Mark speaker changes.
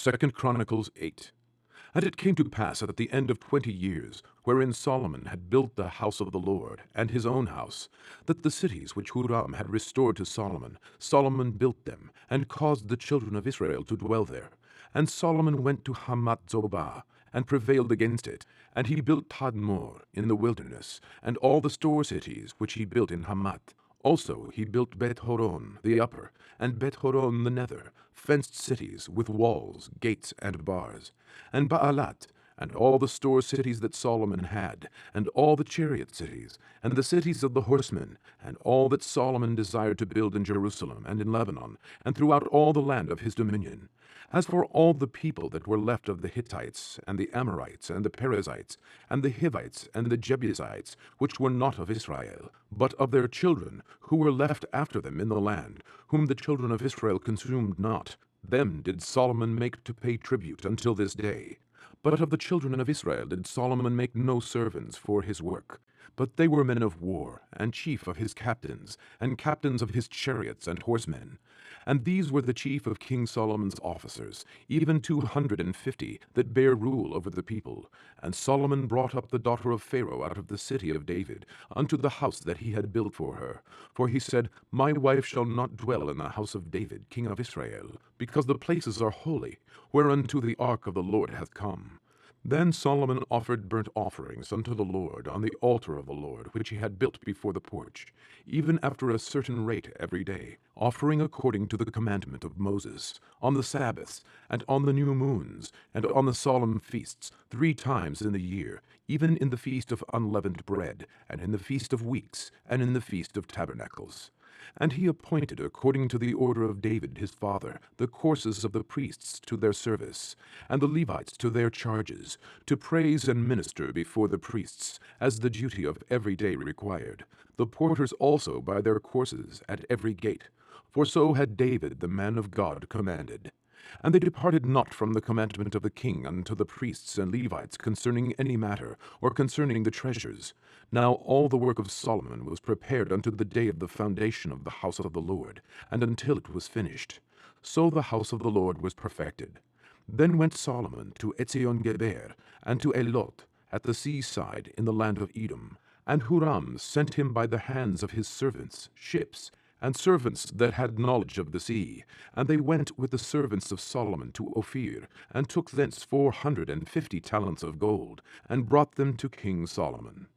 Speaker 1: 2 Chronicles 8. And it came to pass at the end of 20 years, wherein Solomon had built the house of the Lord, and his own house, that the cities which Huram had restored to Solomon, Solomon built them, and caused the children of Israel to dwell there. And Solomon went to Hamath-zobah, and prevailed against it. And he built Tadmor in the wilderness, and all the store cities which he built in Hamath. Also he built Bet-horon the upper, and Bet-horon the nether, fenced cities with walls, gates, and bars. And Baalat, and all the store cities that Solomon had, and all the chariot cities, and the cities of the horsemen, and all that Solomon desired to build in Jerusalem and in Lebanon, and throughout all the land of his dominion. As for all the people that were left of the Hittites, and the Amorites, and the Perizzites, and the Hivites, and the Jebusites, which were not of Israel, but of their children, who were left after them in the land, whom the children of Israel consumed not, them did Solomon make to pay tribute until this day. But of the children of Israel did Solomon make no servants for his work. But they were men of war, and chief of his captains, and captains of his chariots and horsemen. And these were the chief of King Solomon's officers, even 250, that bare rule over the people. And Solomon brought up the daughter of Pharaoh out of the city of David, unto the house that he had built for her. For he said, My wife shall not dwell in the house of David, king of Israel, because the places are holy, whereunto the ark of the Lord hath come. Then Solomon offered burnt offerings unto the Lord on the altar of the Lord, which he had built before the porch, even after a certain rate every day, offering according to the commandment of Moses, on the Sabbaths, and on the new moons, and on the solemn feasts, 3 times in the year, even in the feast of unleavened bread, and in the feast of weeks, and in the feast of tabernacles. And he appointed, according to the order of David his father, the courses of the priests to their service, and the Levites to their charges, to praise and minister before the priests, as the duty of every day required, the porters also by their courses at every gate. For so had David the man of God commanded. And they departed not from the commandment of the king unto the priests and Levites concerning any matter, or concerning the treasures. Now all the work of Solomon was prepared unto the day of the foundation of the house of the Lord, and until it was finished. So the house of the Lord was perfected. Then went Solomon to Etzion-geber, and to Elot, at the seaside in the land of Edom. And Huram sent him by the hands of his servants ships, and servants that had knowledge of the sea. And they went with the servants of Solomon to Ophir, and took thence 450 talents of gold, and brought them to King Solomon.